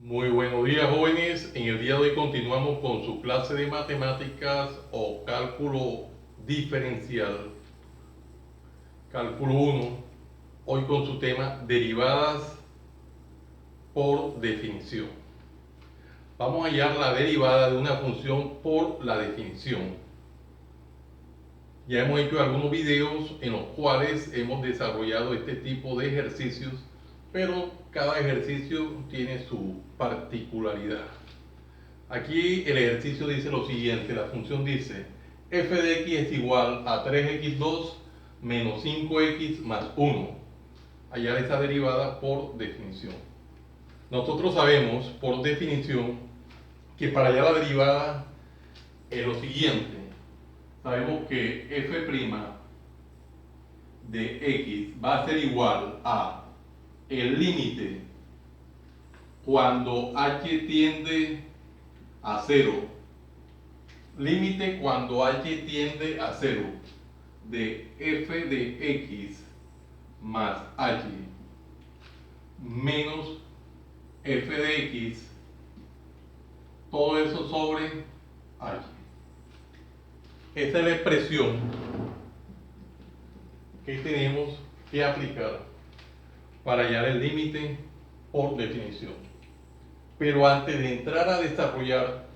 Muy buenos días, jóvenes. En el día de hoy continuamos con su clase de matemáticas o cálculo diferencial, cálculo 1, hoy con su tema derivadas por definición. Vamos a hallar la derivada de una función por la definición. Ya hemos hecho algunos videos en los cuales hemos desarrollado este tipo de ejercicios, pero cada ejercicio tiene su particularidad. Aquí el ejercicio dice lo siguiente, la función dice f de x es igual a 3x2 menos 5x más 1. Hallar esa derivada por definición. Nosotros sabemos por definición que para hallar la derivada es lo siguiente. Sabemos que f' de x va a ser igual a el límite cuando h tiende a 0, límite cuando h tiende a 0 de f de x más h menos f de x, todo eso sobre h. Esa es la expresión que tenemos que aplicar para hallar el límite por definición. Pero antes de entrar a desarrollar,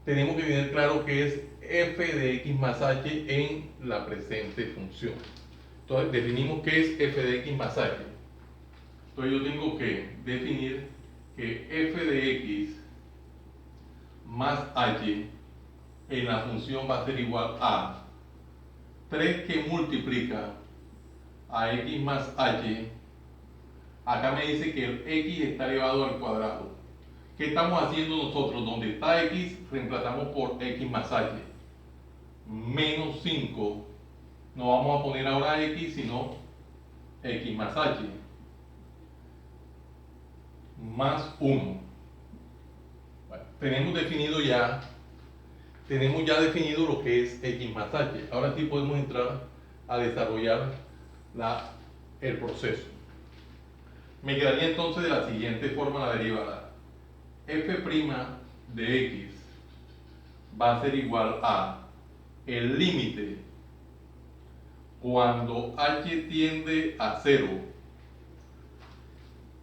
tenemos que tener claro que es f de x más h en la presente función. Entonces definimos qué es f de x más h. Entonces yo tengo que definir que f de x más h en la función va a ser igual a 3 que multiplica a x más h. Acá me dice que el x está elevado al cuadrado. ¿Qué estamos haciendo nosotros? Donde está x, reemplazamos por x más h. Menos 5. No vamos a poner ahora x, sino x más h. Más 1. Bueno, tenemos ya definido lo que es x más h. Ahora sí podemos entrar a desarrollar el proceso. Me quedaría entonces de la siguiente forma la derivada. f' de x va a ser igual a el límite cuando h tiende a 0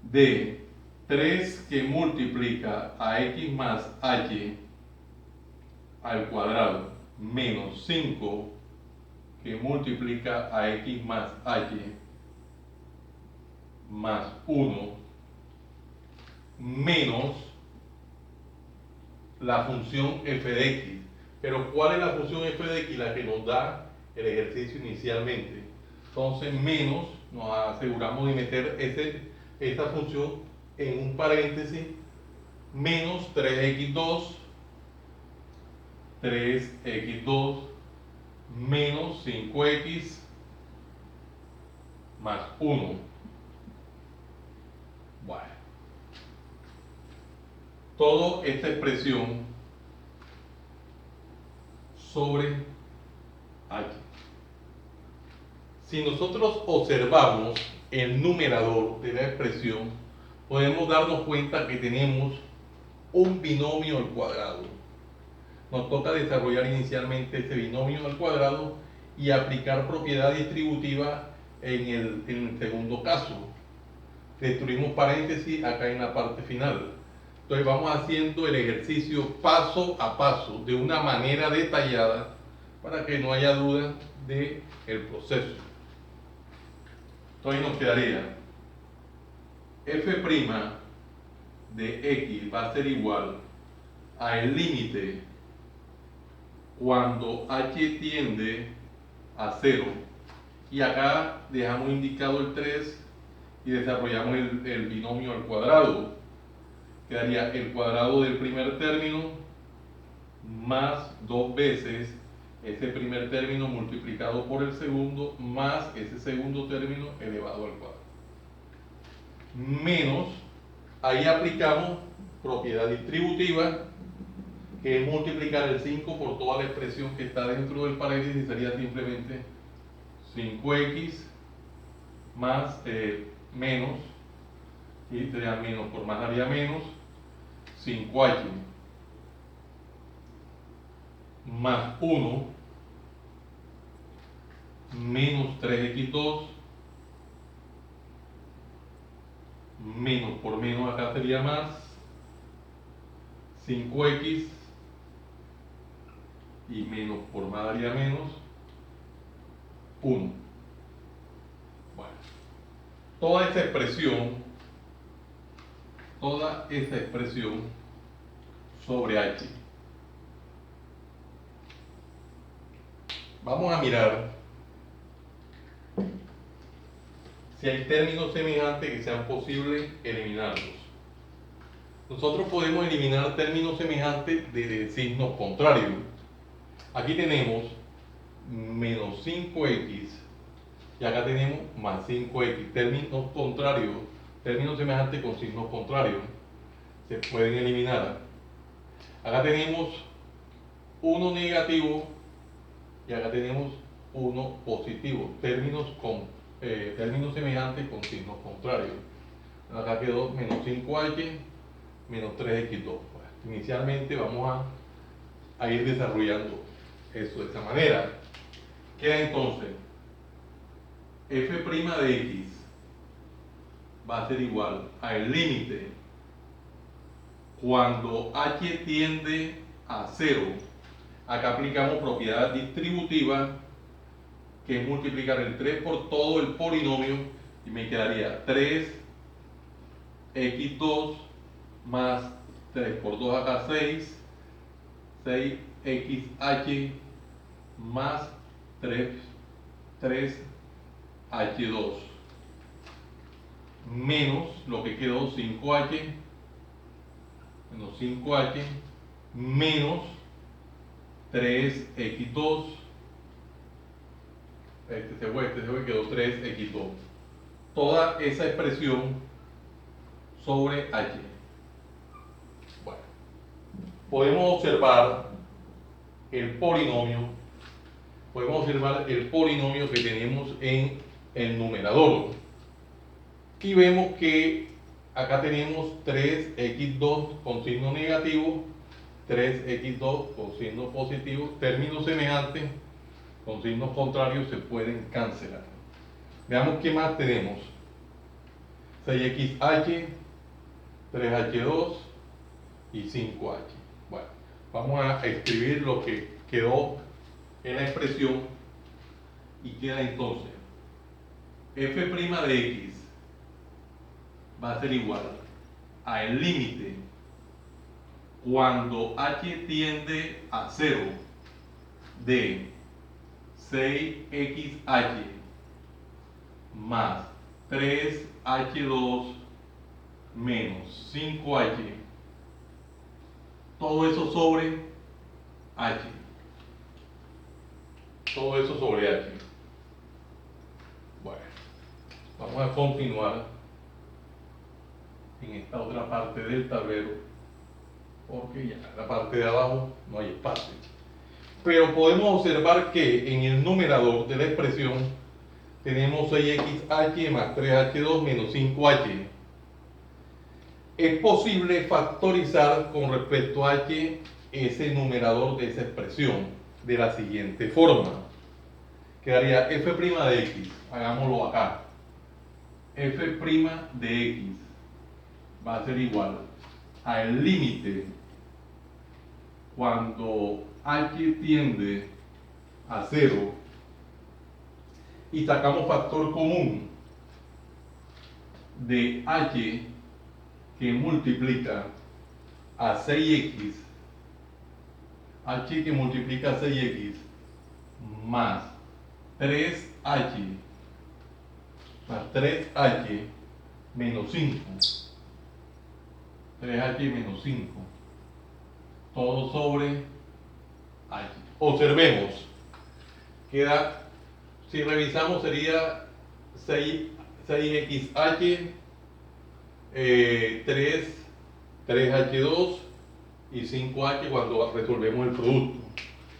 de 3 que multiplica a x más h al cuadrado menos 5 que multiplica a x más h más 1 menos la función f de x. Pero ¿cuál es la función f de x? La que nos da el ejercicio inicialmente. Entonces menos, nos aseguramos de meter esa función en un paréntesis, menos 3x2 menos 5x más 1. Bueno, toda esta expresión sobre h. Si nosotros observamos el numerador de la expresión, podemos darnos cuenta que tenemos un binomio al cuadrado. Nos toca desarrollar inicialmente ese binomio al cuadrado y aplicar propiedad distributiva en el segundo caso. Destruimos paréntesis acá en la parte final. Entonces vamos haciendo el ejercicio paso a paso de una manera detallada para que no haya duda del proceso. Entonces nos quedaría f' de x va a ser igual a el límite cuando h tiende a 0, y acá dejamos indicado el 3 y desarrollamos el binomio al cuadrado. Quedaría el cuadrado del primer término más 2 veces ese primer término multiplicado por el segundo más ese segundo término elevado al cuadrado. Menos, ahí aplicamos propiedad distributiva, que es multiplicar el 5 por toda la expresión que está dentro del paréntesis, sería simplemente 5x más menos y sería menos por más daría menos 5h más 1 menos 3x2 menos por menos acá sería más 5x y menos por más daría menos 1. Bueno, toda esa expresión sobre h. Vamos a mirar si hay términos semejantes que sean posibles eliminarlos. Nosotros podemos eliminar términos semejantes de signos contrarios. Aquí tenemos menos 5x y acá tenemos más 5x. Términos contrarios, términos semejantes con signos contrarios, se pueden eliminar. Acá tenemos 1 negativo y acá tenemos 1 positivo. Términos semejantes con signos contrarios. Acá quedó menos 5h menos 3x2. Bueno, inicialmente vamos a ir desarrollando eso de esta manera. Queda entonces f' de x va a ser igual al límite cuando h tiende a 0. Acá aplicamos propiedad distributiva, que es multiplicar el 3 por todo el polinomio, y me quedaría 3x2 más 3 por 2 acá 6, 6xh más 3h2 menos lo que quedó 5h menos 5h menos 3x2, este se fue, quedó 3x2. Toda esa expresión sobre h. Bueno, podemos observar el polinomio que tenemos en el numerador y vemos que acá tenemos 3x2 con signo negativo, 3x2 con signo positivo. Términos semejantes con signos contrarios se pueden cancelar. Veamos qué más tenemos. 6xh, 3h2 y 5h. Bueno, vamos a escribir lo que quedó en la expresión y queda entonces f' de x va a ser igual al límite cuando h tiende a 0 de 6xh más 3h2 menos 5h, todo eso sobre h. Todo eso sobre h. Bueno, vamos a continuar en esta otra parte del tablero, porque ya en la parte de abajo no hay espacio. Pero podemos observar que en el numerador de la expresión tenemos 6xh más 3h2 menos 5h. Es posible factorizar con respecto a h ese numerador de esa expresión de la siguiente forma. Quedaría f' de x, hagámoslo acá. F' de x va a ser igual al límite cuando h tiende a 0 y sacamos factor común de h que multiplica a 6x, h que multiplica a 6x más 3h menos 5, 3h menos 5, todo sobre h. Observemos, queda, si revisamos sería 6xh, 3h2 y 5h cuando resolvemos el producto.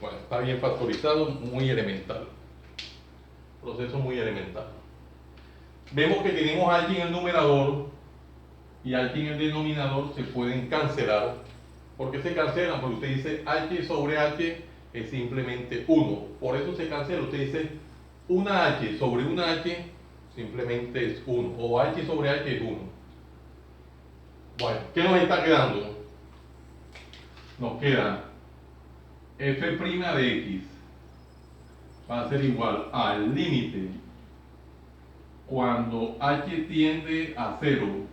Bueno, está bien factorizado, muy elemental. Proceso muy elemental. Vemos que tenemos h en el numerador y h en el denominador se pueden cancelar. ¿Por qué se cancelan? Porque usted dice h sobre h es simplemente 1. Por eso se cancela. Usted dice una h sobre una h simplemente es 1. O h sobre h es 1. Bueno, ¿qué nos está quedando? Nos queda f' de x va a ser igual al límite cuando h tiende a 0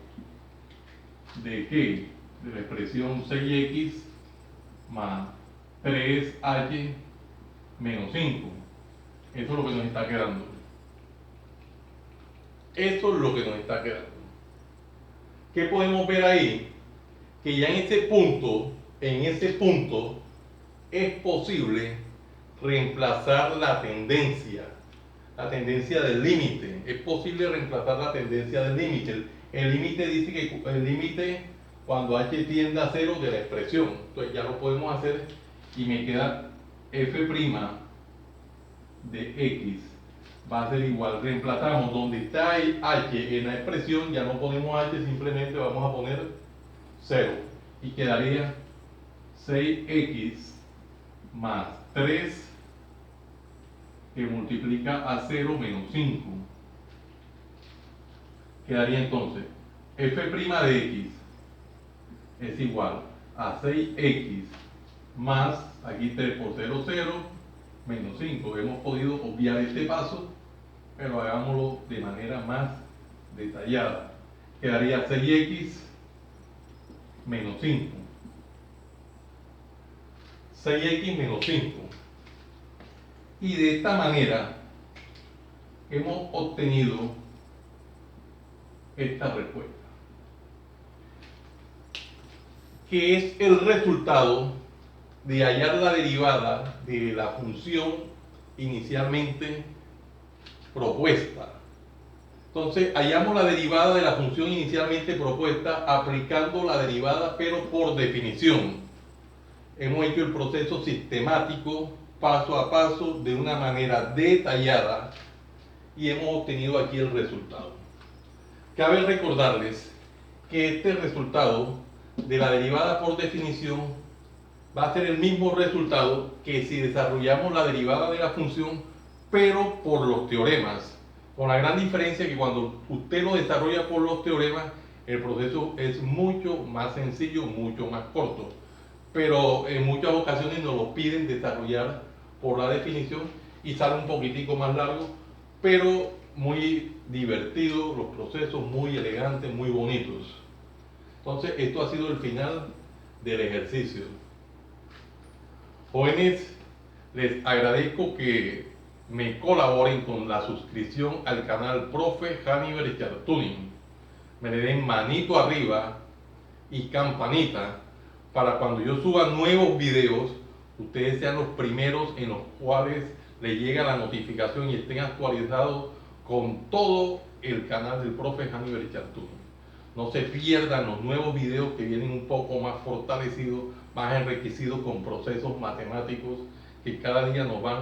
de ¿qué? De la expresión 6x más 3h menos 5. Eso es lo que nos está quedando. Eso es lo que nos está quedando. ¿Qué podemos ver ahí? Que ya en ese punto, es posible reemplazar la tendencia del límite. Es posible reemplazar la tendencia del límite. El límite dice que el límite cuando h tiende a 0 de la expresión. Entonces ya lo podemos hacer y me queda f' de x va a ser igual. Reemplazamos donde está h en la expresión, ya no ponemos h, simplemente vamos a poner 0 y quedaría 6x más 3 que multiplica a 0 menos 5. Quedaría entonces f' de x es igual a 6x más, aquí 3 por 0, 0, menos 5. Hemos podido obviar este paso, pero hagámoslo de manera más detallada. Quedaría 6x menos 5. 6x menos 5. Y de esta manera hemos obtenido esta respuesta, que es el resultado de hallar la derivada de la función inicialmente propuesta. Entonces, hallamos la derivada de la función inicialmente propuesta aplicando la derivada, pero por definición. Hemos hecho el proceso sistemático, paso a paso, de una manera detallada, y hemos obtenido aquí el resultado. Cabe recordarles que este resultado de la derivada por definición va a ser el mismo resultado que si desarrollamos la derivada de la función, pero por los teoremas, con la gran diferencia que cuando usted lo desarrolla por los teoremas, el proceso es mucho más sencillo, mucho más corto, pero en muchas ocasiones nos lo piden desarrollar por la definición y sale un poquitico más largo, pero muy divertido, los procesos muy elegantes, muy bonitos. Entonces, esto ha sido el final del ejercicio. Jóvenes, les agradezco que me colaboren con la suscripción al canal Profe Hannibal Chartuning. Me le den manito arriba y campanita para cuando yo suba nuevos videos, ustedes sean los primeros en los cuales les llega la notificación y estén actualizados con todo el canal del Profe Hannibal Chartuning. No se pierdan los nuevos videos que vienen un poco más fortalecidos, más enriquecidos con procesos matemáticos que cada día nos van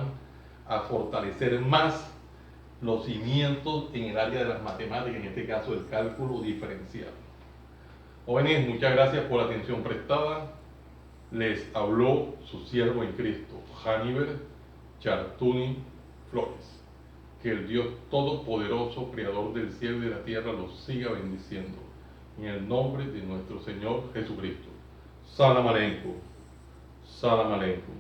a fortalecer más los cimientos en el área de las matemáticas, en este caso el cálculo diferencial. Jóvenes, muchas gracias por la atención prestada. Les habló su siervo en Cristo, Hannibal Chartuning Flores. Que el Dios Todopoderoso, Creador del cielo y de la tierra, los siga bendiciendo. En el nombre de nuestro Señor Jesucristo. Salam aleikum. Salam aleikum.